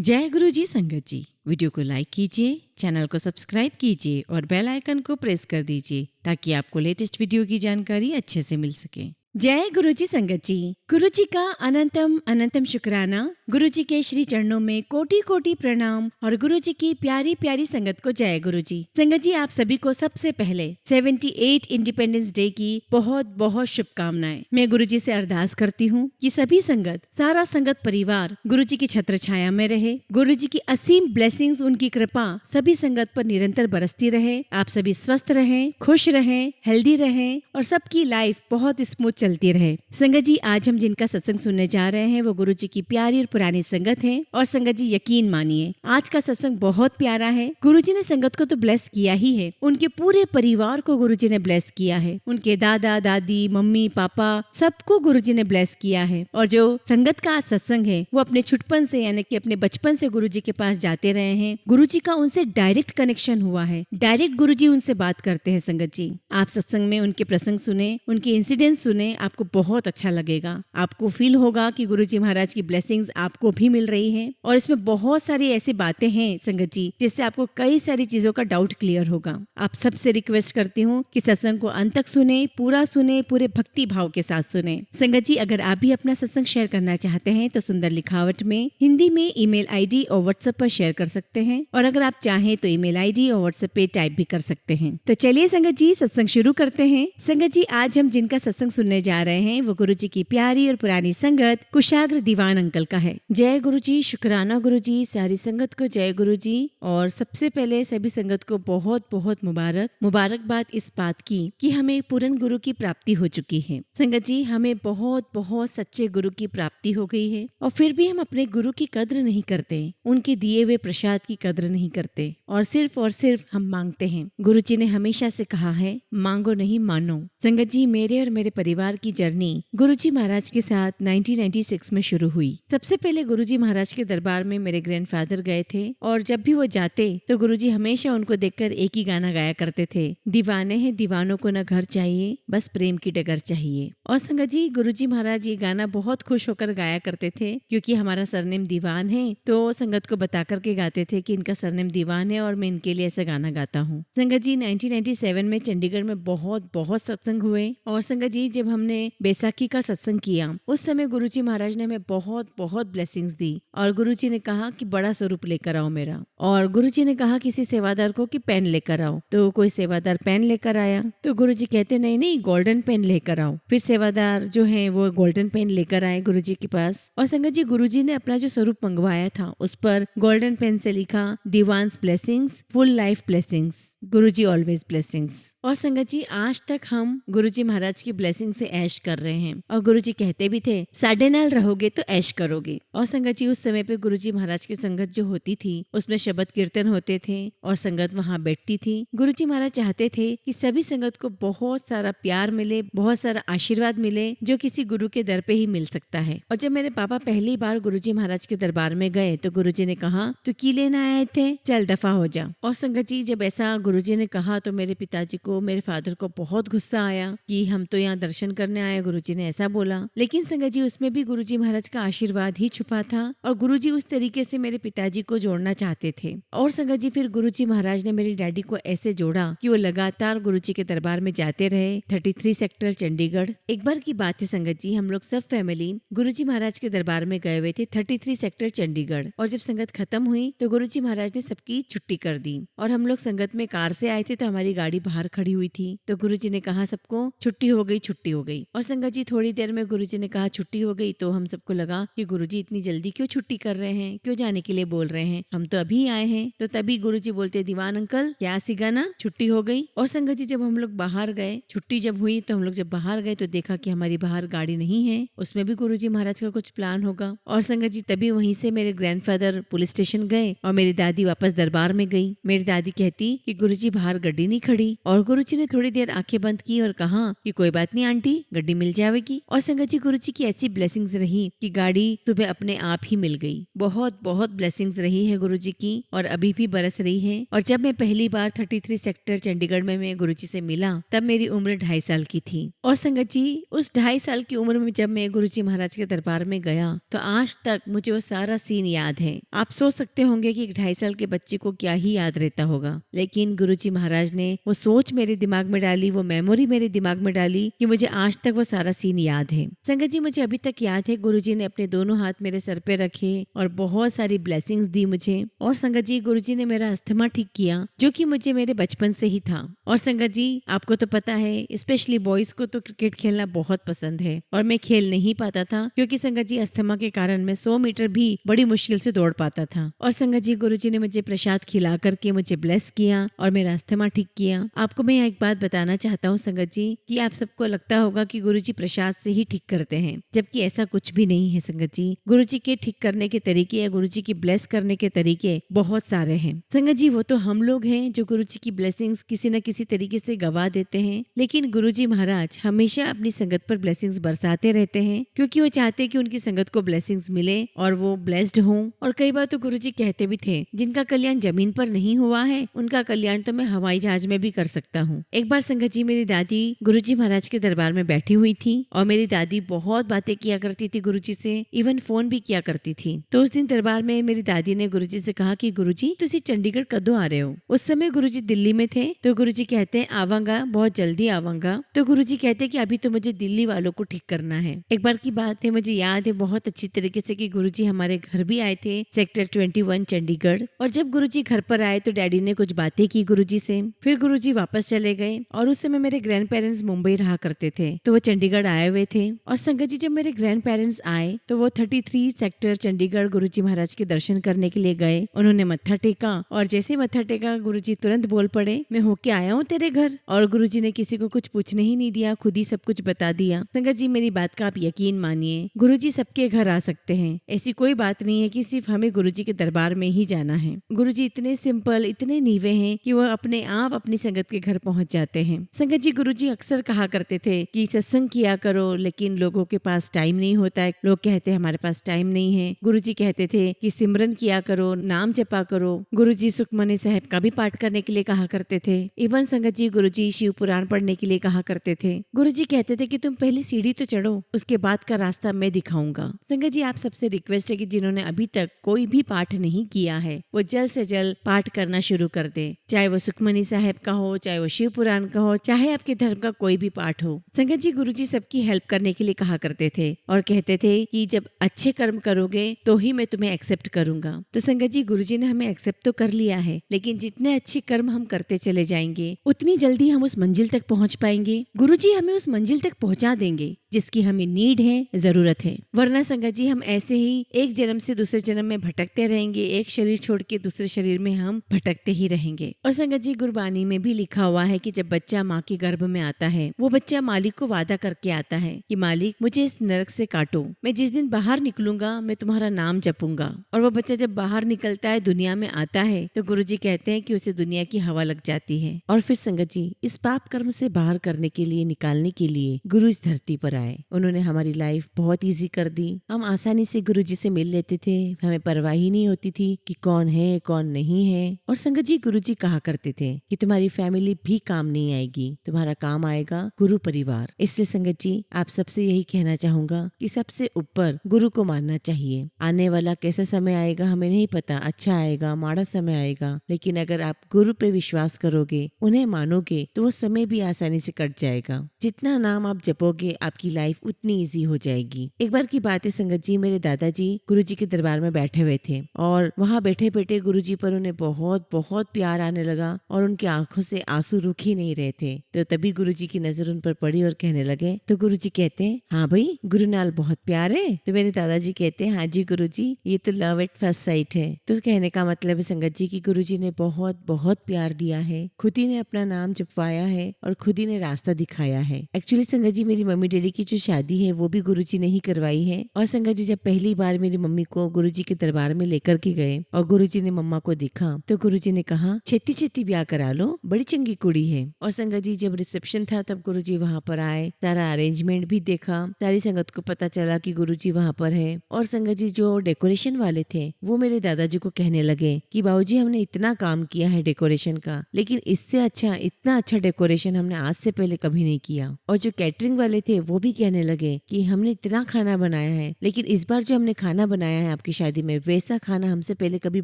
जय गुरु जी संगत जी। वीडियो को लाइक कीजिए, चैनल को सब्सक्राइब कीजिए और बेल आइकन को प्रेस कर दीजिए ताकि आपको लेटेस्ट वीडियो की जानकारी अच्छे से मिल सके। जय गुरु जी संगत जी। गुरु जी का अनंतम अनंतम शुक्राना। गुरु जी के श्री चरणों में कोटि कोटि प्रणाम और गुरु जी की प्यारी प्यारी संगत को जय गुरु जी। संगत जी, आप सभी को सबसे पहले 78 इंडिपेंडेंस डे की बहुत बहुत शुभकामनाएं। मैं गुरु जी से अरदास करती हूँ कि सभी संगत, सारा संगत परिवार गुरु जी की छत्र छाया में रहे। गुरु जी की असीम ब्लेसिंग्स, उनकी कृपा सभी संगत पर निरंतर बरसती रहे। आप सभी स्वस्थ रहें, खुश रहें, हेल्दी रहें और सबकी लाइफ बहुत स्मूथ चलती रहे। संगत जी, आज हम जिनका सत्संग सुनने जा रहे हैं वो गुरु जी की प्यारी और पुरानी संगत है। और संगत जी, यकीन मानिए आज का सत्संग बहुत प्यारा है। गुरु जी ने संगत को तो ब्लेस किया ही है, उनके पूरे परिवार को गुरु जी ने ब्लेस किया है। उनके दादा दादी, मम्मी पापा सबको गुरु जी ने ब्लेस किया है। और जो संगत का आज सत्संग है वो अपने छुटपन से, यानी कि अपने बचपन से गुरु जी के पास जाते रहे हैं। गुरु जी का उनसे डायरेक्ट कनेक्शन हुआ है, डायरेक्ट गुरु जी उनसे बात करते हैं। संगत जी, आप सत्संग में उनके प्रसंग सुने, उनके इंसिडेंट सुने, आपको बहुत अच्छा लगेगा। आपको फील होगा कि गुरुजी महाराज की ब्लेसिंग्स आपको भी मिल रही हैं। और इसमें बहुत सारी ऐसी बातें हैं संगत जी, जिससे आपको कई सारी चीजों का डाउट क्लियर होगा। आप सबसे रिक्वेस्ट करती हूँ कि सत्संग को अंत तक सुने, पूरे भक्ति भाव के साथ सुने। संगत जी, अगर आप भी अपना सत्संग शेयर करना चाहते हैं तो सुंदर लिखावट में हिंदी में ईमेल आईडी और व्हाट्सएप पर शेयर कर सकते हैं। और अगर आप चाहें तो ईमेल आईडी और व्हाट्सएप पे टाइप भी कर सकते हैं। तो चलिए संगत जी, सत्संग शुरू करते हैं। संगत जी, आज हम जिनका सत्संग सुनने जा रहे हैं वो गुरु जी की प्यारी और पुरानी संगत कुशाग्र दीवान अंकल का है। जय गुरु जी, शुक्राना गुरु जी, सारी संगत को जय गुरु जी। और सबसे पहले सभी संगत को बहुत बहुत मुबारकबाद इस बात की कि हमें पूर्ण गुरु की प्राप्ति हो चुकी है। संगत जी, हमें बहुत बहुत सच्चे गुरु की प्राप्ति हो गई है और फिर भी हम अपने गुरु की कद्र नहीं करते, उनके दिए हुए प्रसाद की कद्र नहीं करते और सिर्फ हम मांगते हैं। गुरु जी ने हमेशा से कहा है, मांगो नहीं मानो। संगत जी, मेरे और मेरे परिवार की जर्नी गुरुजी महाराज के साथ 1996 में शुरू हुई। सबसे पहले गुरुजी महाराज के दरबार में मेरे ग्रैंडफादर गए थे और जब भी वो जाते तो गुरुजी हमेशा उनको देखकर एक ही गाना गाया करते थे, दीवाने हैं दीवानों को न घर चाहिए, बस प्रेम की डगर चाहिए। और संगत जी, गुरुजी महाराज ये गाना बहुत खुश होकर गाया करते थे क्योंकि हमारा सरनेम दीवान है, तो संगत को बता करके गाते थे कि इनका सरनेम दीवान है और मैं इनके लिए ऐसा गाना गाता हूँ। संगत जी, 1997 में चंडीगढ़ में बहुत बहुत सत्संग हुए। और संगत जी, जब हमने बैसाखी का सत्संग किया उस समय गुरुजी महाराज ने हमें बहुत बहुत ब्लेसिंग्स दी और गुरुजी ने कहा कि बड़ा स्वरूप लेकर आओ मेरा। और गुरुजी ने कहा किसी सेवादार को कि पेन लेकर आओ, तो कोई सेवादार पेन लेकर आया तो गुरुजी कहते नहीं नहीं, गोल्डन पेन लेकर आओ। फिर सेवादार जो है वो गोल्डन पेन लेकर आए गुरुजी के पास। और संगत जी, गुरुजी ने अपना जो स्वरूप मंगवाया था उस पर गोल्डन पेन से लिखा, Devans blessings, full life blessings, गुरुजी ऑलवेज ब्लेसिंग्स। और संगत जी, आज तक हम गुरुजी महाराज की ब्लेसिंग से ऐश कर रहे हैं। और गुरुजी कहते भी थे, साढ़े नाल रहोगे तो ऐश करोगे। और संगत जी, उस समय पे गुरुजी महाराज की संगत जो होती थी उसमें शब्द कीर्तन होते थे और संगत वहाँ बैठती थी। गुरुजी महाराज चाहते थे कि सभी संगत को बहुत सारा प्यार मिले, बहुत सारा आशीर्वाद मिले जो किसी गुरु के दर पे ही मिल सकता है। और जब मेरे पापा पहली बार गुरुजी महाराज के दरबार में गए तो गुरुजी ने कहा, तू की लेना आए थे, चल दफा हो जा। और संगत जी, जब ऐसा गुरुजी ने कहा तो मेरे पिताजी को, मेरे फादर को बहुत गुस्सा आया कि हम तो यहाँ दर्शन करने आए, गुरुजी ने ऐसा बोला। लेकिन संगत जी, उसमें भी गुरुजी महाराज का आशीर्वाद ही छुपा था और गुरुजी उस तरीके से मेरे पिताजी को जोड़ना चाहते थे। और संगत जी, फिर गुरुजी महाराज ने मेरी डैडी को ऐसे जोड़ा कि वो लगातार गुरुजी के दरबार में जाते रहे। 33 सेक्टर चंडीगढ़। एक बार की बात है संगत जी, हम लोग सब फैमिली गुरुजी महाराज के दरबार में गए हुए थे 33 सेक्टर चंडीगढ़। और जब संगत खत्म हुई तो गुरुजी महाराज ने सबकी छुट्टी कर दी और हम लोग संगत में कार से आए थे तो हमारी गाड़ी बाहर खड़ी हुई थी। तो गुरुजी ने कहा सबको छुट्टी हो गई, छुट्टी हो गई। और संगत जी, थोड़ी देर में गुरुजी ने कहा छुट्टी हो गई तो हम सबको लगा कि गुरुजी इतनी जल्दी क्यों छुट्टी कर रहे हैं, क्यों जाने के लिए बोल रहे हैं, हम तो अभी आए हैं। तो तभी गुरुजी बोलते, दीवान अंकल क्या सिगाना, छुट्टी हो गई। और संगत जी, जब हम लोग बाहर गए, छुट्टी जब हुई तो हम लोग जब बाहर गए तो देखा कि हमारी बाहर गाड़ी नहीं है, उसमें भी गुरुजी महाराज का कुछ प्लान होगा। और संगत जी, तभी वहीं से मेरे ग्रैंडफादर पुलिस स्टेशन गए और मेरी दादी वापस दरबार में गई। मेरी दादी कहती कि गुरुजी बाहर गाड़ी नहीं खड़ी। और गुरुजी ने थोड़ी देर आंखें बंद की और कहा कि कोई बात नहीं आंटी, थी, गड्डी मिल जाएगी। और संगत जी गुरुजी की ऐसी ब्लेसिंग्स रही कि गाड़ी सुबह अपने आप ही मिल गई। बहुत बहुत ब्लेसिंग्स रही है गुरुजी की और अभी भी बरस रही है। और जब मैं पहली बार 33 सेक्टर चंडीगढ़ में मैं गुरुजी से मिला तब मेरी उम्र 2.5 साल की थी। और संगत जी उस 2.5 साल की उम्र में जब मैं गुरुजी महाराज के दरबार में गया तो आज तक मुझे वो सारा सीन याद है। आप सोच सकते होंगे कि 2.5 साल के बच्चे को क्या ही याद रहता होगा, लेकिन गुरुजी महाराज ने वो सोच मेरे दिमाग में डाली, वो मेमोरी मेरे दिमाग में डाली कि मुझे आज तक वो सारा सीन याद है। संगत जी मुझे अभी तक याद है गुरुजी ने अपने दोनों हाथ मेरे सर पे रखे और बहुत सारी ब्लेसिंग्स दी मुझे। और संगत जी गुरुजी ने मेरा अस्थमा ठीक किया जो कि मुझे मेरे बचपन से ही था। और संगत जी आपको तो पता है स्पेशली बॉयज को तो क्रिकेट खेलना बहुत पसंद है और मैं खेल नहीं पाता था क्योंकि संगत जी अस्थमा के कारण मैं 100 मीटर भी बड़ी मुश्किल से दौड़ पाता था। और संगत जी गुरुजी ने मुझे प्रसाद खिला करके मुझे ब्लेस किया और मेरा अस्थमा ठीक किया। आपको मैं एक बात बताना चाहता हूँ संगत जी कि आप सबको लगता होगा कि गुरुजी प्रसाद से ही ठीक करते हैं, जबकि ऐसा कुछ भी नहीं है संगत जी। गुरुजी के ठीक करने के तरीके या गुरुजी की ब्लेस करने के तरीके बहुत सारे हैं संगत जी। वो तो हम लोग हैं जो गुरुजी की ब्लेसिंग्स किसी न किसी तरीके से गवा देते हैं, लेकिन गुरुजी महाराज हमेशा अपनी संगत पर ब्लेसिंग्स बरसाते रहते हैं क्योंकि वो चाहते हैं कि उनकी संगत को ब्लेसिंग्स मिले और वो ब्लेस्ड हों। और कई बार तो गुरुजी कहते भी थे जिनका कल्याण जमीन पर नहीं हुआ है उनका कल्याण तो मैं हवाई जहाज में भी कर सकता हूँ। एक बार संगत जी मेरी दादी गुरुजी महाराज के दरबार में बैठी हुई थी और मेरी दादी बहुत बातें किया करती थी गुरुजी से, इवन फोन भी किया करती थी। तो उस दिन दरबार में मेरी दादी ने गुरुजी से कहा कि गुरुजी तुसी चंडीगढ़ कदों आ रहे हो। उस समय गुरुजी दिल्ली में थे तो गुरुजी कहते हैं आवांगा, बहुत जल्दी आवांगा। तो गुरुजी कहते हैं कि अभी तो मुझे दिल्ली वालों को ठीक करना है। एक बार की बात है, मुझे याद है बहुत अच्छी तरीके से कि गुरुजी हमारे घर भी आए थे सेक्टर 21 चंडीगढ़। और जब गुरुजी घर पर आए तो डैडी ने कुछ बातें की गुरुजी से, फिर गुरुजी वापस चले गए। और उस समय मेरे ग्रैंड पेरेंट्स मुंबई रहा करते थे तो वो चंडीगढ़ आए हुए थे। और संगत जी जब मेरे ग्रैंड पेरेंट्स आए तो वो 33 सेक्टर चंडीगढ़ गुरुजी महाराज के दर्शन करने के लिए गए। उन्होंने मत्था टेका और जैसे मत्था टेका गुरुजी तुरंत बोल पड़े मैं होके आया हूँ तेरे घर। और गुरुजी ने किसी को कुछ पूछने ही नहीं दिया, खुद ही सब कुछ बता दिया। संगत जी मेरी बात का आप यकीन मानिए, गुरुजी सबके घर आ सकते हैं, ऐसी कोई बात नहीं है कि सिर्फ हमें गुरुजी के दरबार में ही जाना है। गुरुजी इतने सिंपल, इतने नीवे हैं कि वो अपने आप अपनी संगत के घर पहुंच जाते हैं। संगत जी गुरुजी अक्सर कहा करते थे कि सत्संग किया करो, लेकिन लोगों के पास टाइम नहीं होता है। लोग कहते हैं हमारे पास टाइम नहीं है। गुरुजी कहते थे कि सिमरन किया करो, नाम जपा करो। गुरुजी सुखमनी साहब का भी पाठ करने के लिए कहा करते थे। इवन संगत जी गुरुजी शिव पुराण पढ़ने के लिए कहा करते थे। गुरुजी कहते थे कि तुम पहले सीढ़ी तो चढ़ो, उसके बाद का रास्ता मैं दिखाऊंगा। संगत जी आप सबसे रिक्वेस्ट है कि जिन्होंने अभी तक कोई भी पाठ नहीं किया है वो जल्द से जल्द पाठ करना शुरू कर दे, चाहे वो सुखमनी साहब का हो, चाहे वो शिव पुराण का हो, चाहे आपके धर्म का कोई भी पाठ हो। संगत जी गुरुजी सबकी हेल्प करने के लिए कहा करते थे और कहते थे कि जब अच्छे कर्म करोगे तो ही मैं तुम्हें एक्सेप्ट करूंगा। तो संगत जी गुरुजी ने हमें एक्सेप्ट तो कर लिया है, लेकिन जितने अच्छे कर्म हम करते चले जाएंगे उतनी जल्दी हम उस मंजिल तक पहुंच पाएंगे। गुरुजी हमें उस मंजिल तक पहुंचा देंगे जिसकी हमें नीड है, जरूरत है। वरना संगत जी हम ऐसे ही एक जन्म से दूसरे जन्म में भटकते रहेंगे, एक शरीर छोड़ के दूसरे शरीर में हम भटकते ही रहेंगे। और संगत जी गुरबानी में भी लिखा हुआ है कि जब बच्चा माँ के गर्भ में आता है वो बच्चा मालिक को वादा करके आता है कि मालिक मुझे इस नरक से काटो, मैं जिस दिन बाहर निकलूंगा मैं तुम्हारा नाम जपूंगा। और वो बच्चा जब बाहर निकलता है, दुनिया में आता है, तो गुरुजी कहते हैं कि उसे दुनिया की हवा लग जाती है। और फिर संगत जी इस पाप कर्म से बाहर करने के लिए, निकालने के लिए गुरु इस धरती पर आए। उन्होंने हमारी लाइफ बहुत इजी कर दी। हम आसानी से गुरुजी से मिल लेते थे, हमें परवाह ही नहीं होती थी कि कौन है कौन नहीं है। और संगत जी गुरुजी कहा करते थे कि तुम्हारी फैमिली भी काम नहीं आएगी, तुम्हारा काम आएगा गुरु परिवार। इसलिए संगत जी आप सबसे यही कहना चाहूंगा कि सबसे ऊपर गुरु को मानना चाहिए। आने वाला कैसा समय आएगा हमें नहीं पता, अच्छा आएगा माड़ा समय आएगा, लेकिन अगर आप गुरु पे विश्वास करोगे, उन्हें मानोगे, तो वो समय भी आसानी से कट जाएगा। जितना नाम आप जपोगे आपकी लाइफ उतनी इजी हो जाएगी। एक बार की बात है संगत जी, मेरे दादाजी गुरुजी के दरबार में बैठे हुए थे और वहाँ बैठे बैठे गुरुजी पर उन्हें बहुत बहुत प्यार आने लगा और उनकी आंखों से आंसू रुक ही नहीं रहे थे। तो तभी गुरुजी की नजर उन पर पड़ी और कहने लगे। तो गुरुजी कहते हैं हाँ भाई गुरु नाल बहुत प्यार है। तो मेरे दादाजी कहते हैं हाँ जी गुरुजी, ये तो लव एट फर्स्ट साइट है। तो कहने का मतलब है संगत जी की गुरुजी ने बहुत बहुत प्यार दिया है, खुद ही ने अपना नाम जपवाया है और खुद ही ने रास्ता दिखाया है। एक्चुअली संगत जी मेरी मम्मी डैडी की जो शादी है वो भी गुरुजी ने ही करवाई है। और संगत जी जब पहली बार मेरी मम्मी को गुरुजी के दरबार में लेकर के गए और गुरुजी ने मम्मा को देखा तो गुरुजी ने कहा छेती छेती ब्याह करा लो, बड़ी चंगी कुड़ी है। और संगत जी जब रिसेप्शन था तब गुरुजी वहाँ पर आए, सारा अरेंजमेंट भी देखा, सारी संगत को पता चला कि गुरुजी वहाँ पर है। और संगत जी जो डेकोरेशन वाले थे वो मेरे दादाजी को कहने लगे कि बाबूजी हमने इतना काम किया है डेकोरेशन का, लेकिन इससे अच्छा, इतना अच्छा डेकोरेशन हमने आज से पहले कभी नहीं किया। और जो कैटरिंग वाले थे वो भी कहने लगे कि हमने इतना खाना बनाया है, लेकिन इस बार जो हमने खाना बनाया है आपकी शादी में वैसा खाना हमसे पहले कभी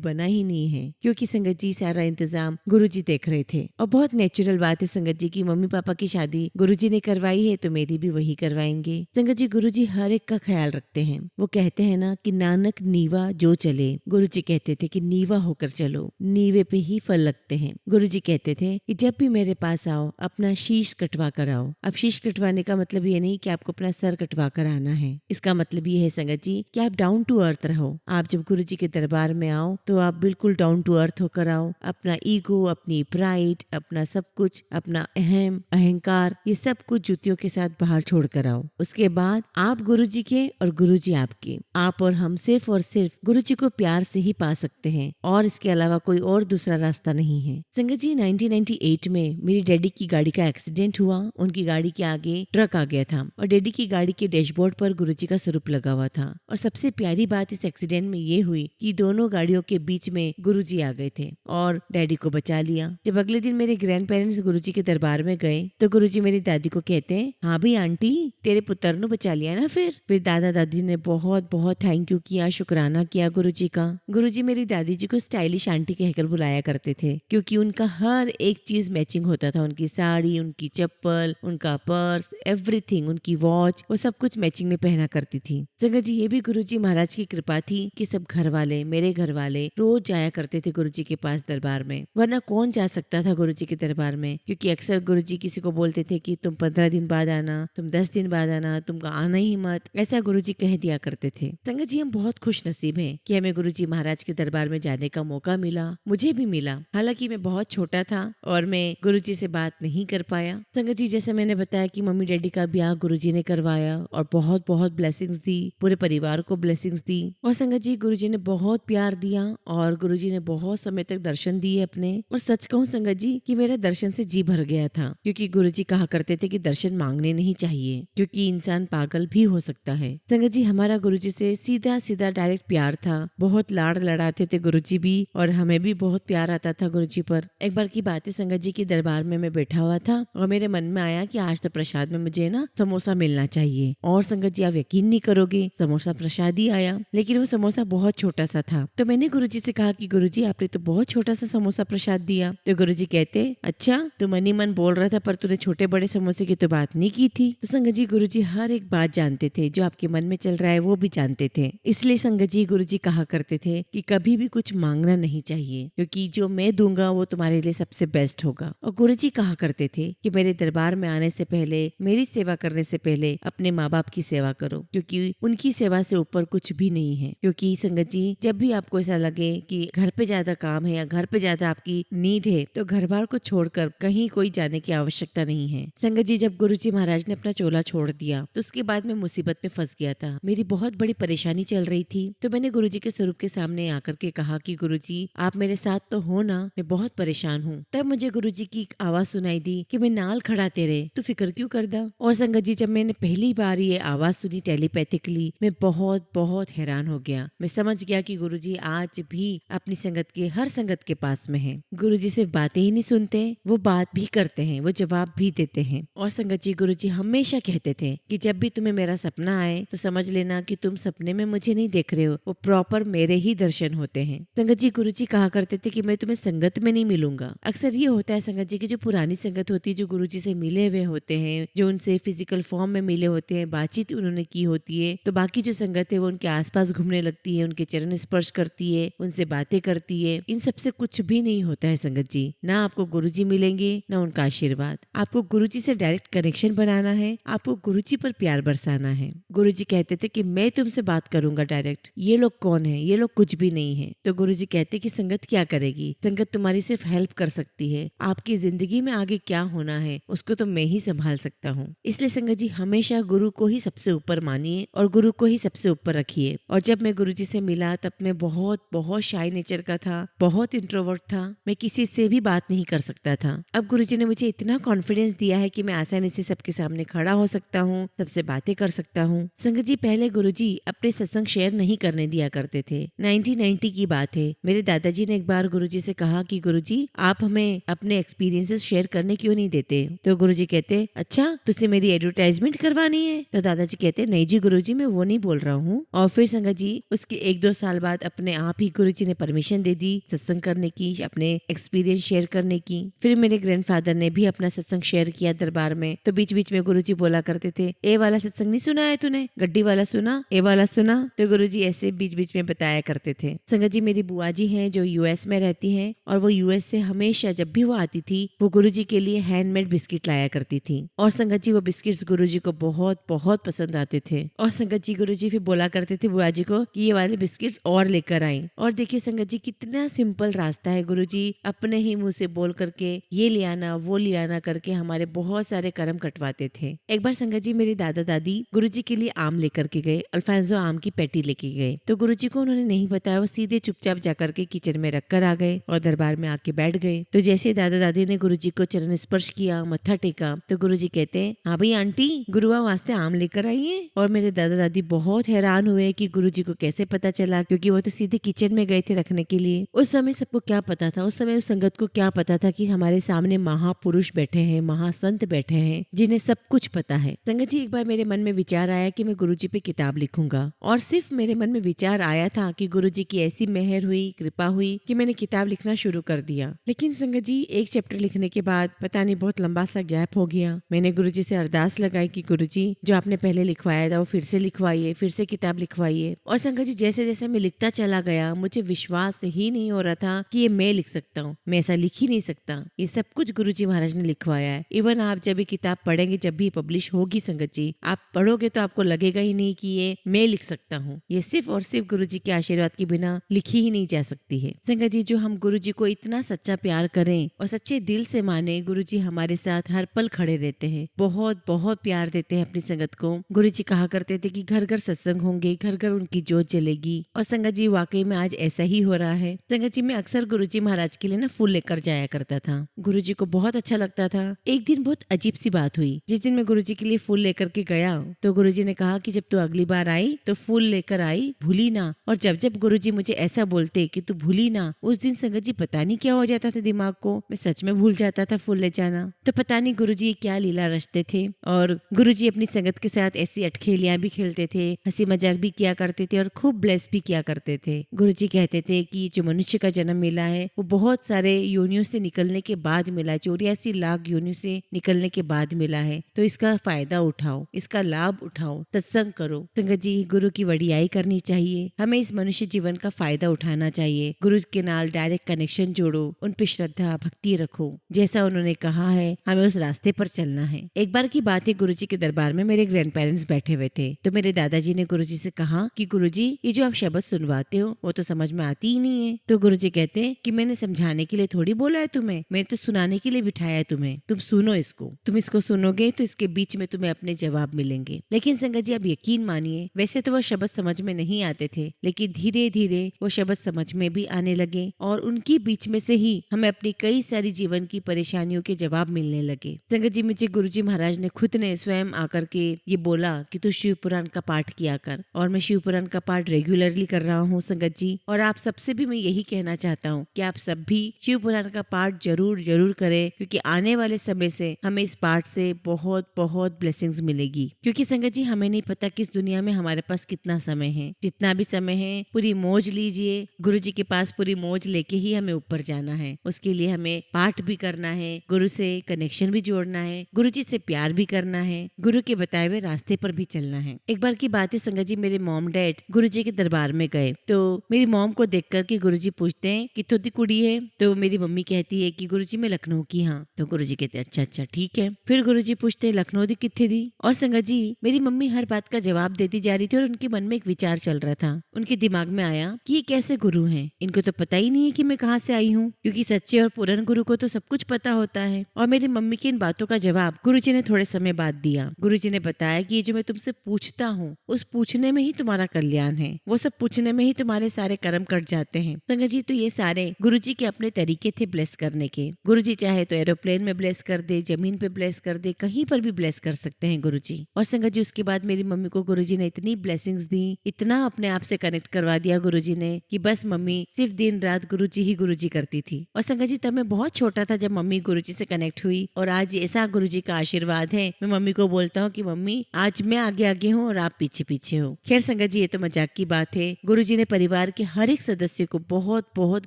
बना ही नहीं है, क्योंकि संगत जी सारा इंतजाम गुरुजी देख रहे थे। और बहुत नेचुरल बात है संगत जी की मम्मी पापा की शादी गुरुजी ने करवाई है तो मेरी भी वही करवाएंगे। संगत जी गुरुजी हर एक का ख्याल रखते हैं। वो कहते हैं ना कि नानक नीवा जो चले, गुरुजी कहते थे कि नीवा होकर चलो, नीवे पे ही फल लगते हैं। गुरुजी कहते थे कि जब भी मेरे पास आओ अपना शीश कटवा कर आओ। अब शीश कटवाने का मतलब ये नहीं कि आपको अपना सर कटवा कर आना है, इसका मतलब ये है संगत जी कि आप डाउन टू अर्थ रहो। आप जब गुरुजी के दरबार में आओ तो आप बिल्कुल डाउन टू अर्थ होकर आओ। अपना ईगो, अपनी प्राइड, अपना सब कुछ, अपना अहम अहंकार, ये सब कुछ जूतियों के साथ बाहर छोड़ कर आओ। उसके बाद आप गुरुजी के और गुरुजी आपके, आप और हम सिर्फ और सिर्फ गुरुजी को प्यार से ही पा सकते हैं और इसके अलावा कोई और दूसरा रास्ता नहीं है। संगत जी 1998 में मेरी डैडी की गाड़ी का एक्सीडेंट हुआ। उनकी गाड़ी के आगे ट्रक आ गया था और डैडी की गाड़ी के डैशबोर्ड पर गुरुजी का स्वरूप लगा हुआ था। और सबसे प्यारी बात इस एक्सीडेंट में ये हुई कि दोनों गाड़ियों के बीच में गुरुजी आ गए थे और डैडी को बचा लिया। जब अगले दिन मेरे ग्रैंड पेरेंट्स गुरुजी के दरबार में गए तो गुरुजी मेरी दादी को कहते हैं, हाँ भी आंटी तेरे पुत्र नु बचा लिया ना। फिर दादा दादी ने बहुत बहुत थैंक यू किया, शुक्राना किया गुरुजी का। गुरुजी मेरी दादी जी को स्टाइलिश आंटी कहकर बुलाया करते थे क्योंकि उनका हर एक चीज मैचिंग होता था। उनकी साड़ी, उनकी चप्पल, उनका पर्स, एवरीथिंग, उनकी वॉच, वो सब कुछ मैचिंग में पहना करती थी। संगत जी ये भी गुरुजी महाराज की कृपा थी कि सब घर वाले, मेरे घर वाले रोज जाया करते थे गुरुजी के पास दरबार में, वरना कौन जा सकता था गुरुजी के दरबार में, क्योंकि अक्सर गुरुजी किसी को बोलते थे कि तुम 15 दिन बाद आना, तुम 10 दिन बाद आना, तुमको आना ही मत, ऐसा गुरुजी कह दिया करते थे। संगत जी हम बहुत खुश नसीब हैं कि हमें गुरुजी महाराज के दरबार में जाने का मौका मिला, मुझे भी मिला। हालांकि मैं बहुत छोटा था और मैं गुरुजी से बात नहीं कर पाया। संगत जी जैसे मैंने बताया कि मम्मी डैडी का ब्याह गुरुजी ने करवाया और बहुत बहुत ब्लेसिंग्स दी, पूरे परिवार को ब्लेसिंग्स दी। और संगत जी गुरुजी ने बहुत प्यार दिया और गुरुजी ने बहुत समय तक दर्शन दिए अपने। और सच कहूँ संगत जी कि मेरा दर्शन से जी भर गया था, क्योंकि गुरुजी कहा करते थे कि दर्शन मांगने नहीं चाहिए क्योंकि इंसान पागल भी हो सकता है। संगत जी हमारा गुरुजी से सीधा सीधा डायरेक्ट प्यार था। बहुत लाड़ लड़ाते थे गुरुजी भी और हमें भी बहुत प्यार आता था गुरुजी पर। एक बार की बात है संगत जी के दरबार में मैं बैठा हुआ था और मेरे मन में आया कि आज तो प्रसाद में मुझे ना समोसा मिलना चाहिए। और संगत जी आप यकीन नहीं करोगे, समोसा प्रसाद ही आया, लेकिन वो समोसा बहुत छोटा सा था। तो मैंने गुरुजी से कहा कि गुरुजी आपने तो बहुत छोटा सा समोसा प्रसाद दिया। तो गुरुजी कहते, अच्छा तू मन ही मन बोल रहा था पर तूने छोटे बड़े समोसे की तो बात नहीं की थी। तो संगत जी गुरुजी हर एक बात जानते थे, जो आपके मन में चल रहा है वो भी जानते थे। इसलिए संगत जी गुरुजी कहा करते थे कि कभी भी कुछ मांगना नहीं चाहिए, क्योंकि जो मैं दूंगा वो तुम्हारे लिए सबसे बेस्ट होगा। और गुरुजी कहा करते थे कि मेरे दरबार में आने से पहले, मेरी सेवा करने से पहले अपने माँ बाप की सेवा करो, क्योंकि उनकी सेवा से ऊपर कुछ भी नहीं है। क्योंकि संगत जी जब भी आपको ऐसा लगे कि घर पे ज्यादा काम है या घर पे ज्यादा आपकी नीड है तो घर बार को छोड़कर कहीं कोई जाने की आवश्यकता नहीं है। संगत जी जब गुरुजी महाराज ने अपना चोला छोड़ दिया तो उसके बाद मैं मुसीबत में फंस गया था। मेरी बहुत बड़ी परेशानी चल रही थी। तो मैंने गुरुजी के स्वरूप के सामने आकर के कहा कि गुरुजी आप मेरे साथ तो हो ना, मैं बहुत परेशान हूँ। तब मुझे गुरुजी की एक आवाज सुनाई दी कि मैं नाल खड़ा तेरे, तू फिक्र क्यों करदा। और संगत जी जब मैंने पहली बार ये आवाज सुनी टेलीपैथिकली, मैं बहुत बहुत हैरान हो गया। मैं समझ गया कि गुरुजी आज भी अपनी संगत के, हर संगत के पास में है। गुरुजी सिर्फ बातें ही नहीं सुनते, वो बात भी करते हैं, वो जवाब भी देते हैं। और संगत जी गुरुजी हमेशा कहते थे कि जब भी तुम्हें मेरा सपना आए तो समझ लेना कि तुम सपने में मुझे नहीं देख रहे हो, वो प्रॉपर मेरे ही दर्शन होते हैं। संगत जी गुरुजी कहा करते थे कि मैं तुम्हें संगत में नहीं मिलूंगा। अक्सर ये होता है संगत जी की जो पुरानी संगत होती है, जो गुरुजी से मिले हुए होते हैं, जो उनसे फिजिकल फॉर्म में मिले होते हैं, बातचीत उन्होंने की होती है, तो बाकी जो संगत है वो उनके आसपास घूमने लगती है, उनके चरण स्पर्श करती है, उनसे बातें करती है। इन सबसे कुछ भी नहीं होता है संगत जी। ना आपको गुरुजी मिलेंगे ना उनका आशीर्वाद। आपको गुरुजी से डायरेक्ट कनेक्शन बनाना है, आपको गुरुजी पर प्यार बरसाना है। गुरुजी कहते थे कि मैं तुमसे बात करूंगा डायरेक्ट, ये लोग कौन है, ये लोग कुछ भी नहीं है। तो गुरुजी कहते कि संगत क्या करेगी, संगत तुम्हारी सिर्फ हेल्प कर सकती है, आपकी जिंदगी में आगे क्या होना है उसको तो मैं ही संभाल सकता हूँ। इसलिए संगत जी जी हमेशा गुरु को ही सबसे ऊपर मानिए और गुरु को ही सबसे ऊपर रखिए। और जब मैं गुरुजी से मिला तब मैं बहुत बहुत शाय नेचर का था, बहुत इंट्रोवर्ट था, मैं किसी से भी बात नहीं कर सकता था। अब गुरुजी ने मुझे इतना कॉन्फिडेंस दिया है कि मैं आसानी से सबके सामने खड़ा हो सकता हूँ, सबसे बातें कर सकता हूँ। संगत जी पहले गुरुजी अपने सत्संग शेयर नहीं करने दिया करते थे। 1990 की बात है। मेरे दादाजी ने एक बार गुरुजी से कहा कि गुरुजी आप हमें अपने एक्सपीरियंसेस शेयर करने क्यों नहीं देते? तो गुरुजी कहते अच्छा तुझसे मेरी एडवर्टाइजमेंट करवानी है? तो दादाजी कहते नहीं जी गुरुजी मैं वो नहीं बोल रहा हूँ। और फिर संगत जी उसके 1-2 साल बाद अपने आप ही गुरुजी ने परमिशन दे दी सत्संग करने की, अपने एक्सपीरियंस शेयर करने की। फिर मेरे ग्रैंडफादर ने भी अपना सत्संग शेयर किया दरबार में। तो बीच बीच में गुरुजी बोला करते थे ए वाला सत्संग नहीं सुना है तूने, गड्डी वाला सुना, ए वाला सुना। तो गुरुजी ऐसे बीच बीच में बताया करते थे। संगत जी मेरी बुआ जी हैं जो यूएस में रहती हैं और वो यूएस से हमेशा जब भी वो आती थी वो गुरुजी के लिए हैंडमेड बिस्किट लाया करती थी। और संगत जी वो बिस्किट्स गुरुजी को बहुत बहुत पसंद आते थे। और संगत जी गुरुजी फिर बोला करते थे बुआ जी को कि ये वाले बिस्किट्स और लेकर आई। और देखिए संगत जी कितना सिंपल रास्ता है, गुरुजी अपने ही मुंह से बोल करके ये ले आना वो ले आना करके हमारे बहुत सारे कर्म कटवाते थे। एक बार संगत जी मेरे दादा दादी गुरुजी के लिए आम लेकर के गए, अल्फांसो आम की पेटी लेके गए। तो गुरुजी को उन्होंने नहीं बताया, वो सीधे चुपचाप जाकर के किचन में रखकर आ गए और दरबार में आके बैठ गए। तो जैसे दादा दादी ने गुरुजी को चरण स्पर्श किया, मत्था टेका, तो गुरुजी कहते हैं हाँ भाई आंटी गुरुआ वास्ते आम लेकर आई है। और मेरे दादा दादी बहुत हैरान हुए कि गुरुजी को कैसे पता चला, क्योंकि वो तो सीधे किचन में गए थे रखने के लिए। उस समय सबको क्या पता था, उस समय उस संगत को क्या पता था कि हमारे सामने महापुरुष बैठे हैं, महासंत बैठे हैं जिन्हें सब कुछ पता है। संगत जी एक बार मेरे मन में विचार आया कि मैं गुरुजी पे किताब लिखूंगा और सिर्फ मेरे मन में विचार आया था कि गुरुजी की ऐसी मेहर हुई, कृपा हुई कि मैंने किताब लिखना शुरू कर दिया। लेकिन संगत जी एक चैप्टर लिखने के बाद पता नहीं बहुत लंबा सा गैप हो गया। मैंने गुरुजी से अरदास लगाई कि गुरुजी जो आपने पहले लिखवाया था वो फिर से लिखवाइए, फिर से किताब लिखवाइए। और संगत जी जैसे जैसे मैं लिखता चला गया मुझे विश्वास ही नहीं हो रहा था कि ये मैं लिख सकता हूँ, मैं ऐसा लिख ही नहीं सकता। ये सब कुछ गुरुजी महाराज ने लिखवाया है। इवन आप जब ये किताब पढ़ेंगे, जब भी पब्लिश होगी संगत जी, आप पढ़ोगे तो आपको लगेगा ही नहीं कि ये मैं लिख सकता हूँ। ये सिर्फ और सिर्फ गुरुजी के आशीर्वाद के बिना लिखी ही नहीं जा सकती है। संगत जी जो हम गुरुजी को इतना सच्चा प्यार करें और सच्चे दिल से माने, गुरुजी हमारे साथ हर पल खड़े रहते हैं, बहुत बहुत प्यार देते हैं अपनी संगत को। गुरुजी कहा करते थे कि घर घर सत्संग होंगे, घर घर उनकी जोत जलेगी। और संगत जी वाकई में आज ऐसा ही हो रहा है। संगत जी मैं अक्सर गुरुजी महाराज के लिए ना फूल लेकर जाया करता था। गुरुजी को बहुत अच्छा लगता था। एक दिन बहुत अजीब सी बात हुई। जिस दिन मैं गुरुजी के लिए फूल लेकर के गया तो गुरुजी ने कहा कि जब तू अगली बार आई तो फूल लेकर आई, भूली ना। और जब जब गुरुजी मुझे ऐसा बोलते कि तू भूली ना, उस दिन संगत जी पता नहीं क्या हो जाता था दिमाग को, मैं सच में भूल जाता था फूल ले जाना। तो पता नहीं गुरुजी क्या लीला रचते थे। और गुरुजी अपनी संगत के साथ ऐसी अटखेलियां भी खेलते थे, हंसी मजाक भी किया करते थे और खूब ब्लेस भी किया करते थे। गुरुजी कहते थे कि जो मनुष्य का जन्म मिला है वो बहुत सारे योनियों से निकलने के बाद मिला है, 84 लाख योनियों से निकलने के बाद मिला है। तो इसका फायदा उठाओ, इसका लाभ उठाओ, सत्संग करो। संगत जी गुरु की वडियाई करनी चाहिए, हमें इस मनुष्य जीवन का फायदा उठाना चाहिए। गुरु के नाल डायरेक्ट कनेक्शन जोड़ो, उन पे श्रद्धा भक्ति रखो, जैसा उन्होंने कहा है हमें उस रास्ते पर चलना है। एक बार की बात है, गुरुजी के दरबार में मेरे ग्रैंड पेरेंट्स बैठे हुए थे। तो मेरे दादाजी ने गुरुजी से कहा कि गुरुजी ये जो आप शब्द सुनवाते हो वो तो समझ में आती ही नहीं है। तो गुरुजी कहते हैं कि मैंने समझाने के लिए थोड़ी बोला है तुम्हें, मैंने तो सुनाने के लिए बिठाया है तुम्हें, तुम सुनो इसको, तुम इसको सुनोगे तो इसके बीच में तुम्हें अपने जवाब मिलेंगे। लेकिन संगत जी आप यकीन मानिए, वैसे तो वो शब्द समझ में नहीं आते थे, लेकिन धीरे धीरे वो शब्द समझ में भी आने लगे और उनकी बीच में से ही हमें अपनी कई सारी जीवन की परेशानियों के जवाब मिलने लगे। संगत जी मुझे गुरुजी महाराज ने खुद ने स्वयं आकर के ये बोला कि तू शिव पुराण का पाठ किया कर, और मैं शिव पुराण का पाठ रेगुलरली कर रहा हूँ संगत जी। और आप सबसे भी मैं यही कहना चाहता हूँ कि आप सब भी शिव पुराण का पाठ जरूर जरूर करें, क्योंकि आने वाले समय से हमें इस पाठ से बहुत बहुत ब्लेसिंग्स मिलेगी। क्योंकि संगत जी हमें नहीं पता किस दुनिया में हमारे पास कितना समय है, जितना भी समय है पूरी मौज लीजिए। गुरुजी के पास पूरी मौज लेके ही हमें ऊपर जाना है। उसके लिए हमें पाठ भी करना है, गुरु से कनेक्शन भी जोड़ना है, गुरुजी से प्यार भी करना है, गुरु के बताए हुए रास्ते पर भी चलना है। एक बार की बात है संगत जी, मेरे मॉम डैड गुरुजी के दरबार में गए तो मेरी मॉम को देख कर के गुरुजी पूछते हैं कि तो दी कुड़ी है? तो मेरी मम्मी कहती है कि गुरुजी मैं लखनऊ की। हाँ। तो गुरुजी कहते हैं अच्छा अच्छा ठीक है। फिर गुरुजी पूछते हैं लखनऊ दी कित्थे दी? और संगत जी मेरी मम्मी हर बात का जवाब देती जा रही थी और उनके मन में एक विचार चल रहा था। उनके दिमाग में आया कि ये कैसे गुरु हैं, इनको तो पता ही नहीं है कि मैं कहाँ से आई हूँ, क्योंकि सच्चे और पूर्ण गुरु को तो सब कुछ पता होता है। और मेरी मम्मी की इन बातों का जवाब गुरुजी ने थोड़े समय बाद दिया। गुरुजी ने बताया कि ये जो मैं तुमसे पूछता हूँ उस पूछने में ही तुम्हारा कल्याण है, वो सब पूछने में ही तुम्हारे सारे कर्म कट जाते हैं। संगत जी, तो ये सारे गुरुजी के अपने तरीके थे ब्लेस करने के। गुरुजी चाहे तो एरोप्लेन में ब्लेस कर दे, जमीन पे ब्लेस कर दे, कहीं पर भी ब्लेस कर सकते हैं गुरुजी। और संगत जी, उसके बाद मेरी मम्मी को गुरुजी ने इतनी ब्लेसिंग्स दी, इतना अपने आप से कनेक्ट करवा दिया गुरुजी ने कि बस मम्मी सिर्फ दिन रात गुरुजी ही गुरुजी करती थी। और संगत जी, तब मैं बहुत छोटा था जब मम्मी गुरुजी से कनेक्ट हुई, और आज ऐसा गुरुजी का आशीर्वाद है, मैं मम्मी को बोलता हूँ कि मम्मी आज मैं आगे आगे हूँ और आप पीछे पीछे हो। खैर संगत जी, ये तो मजाक की बात है। गुरुजी ने परिवार के हर एक सदस्य को बहुत बहुत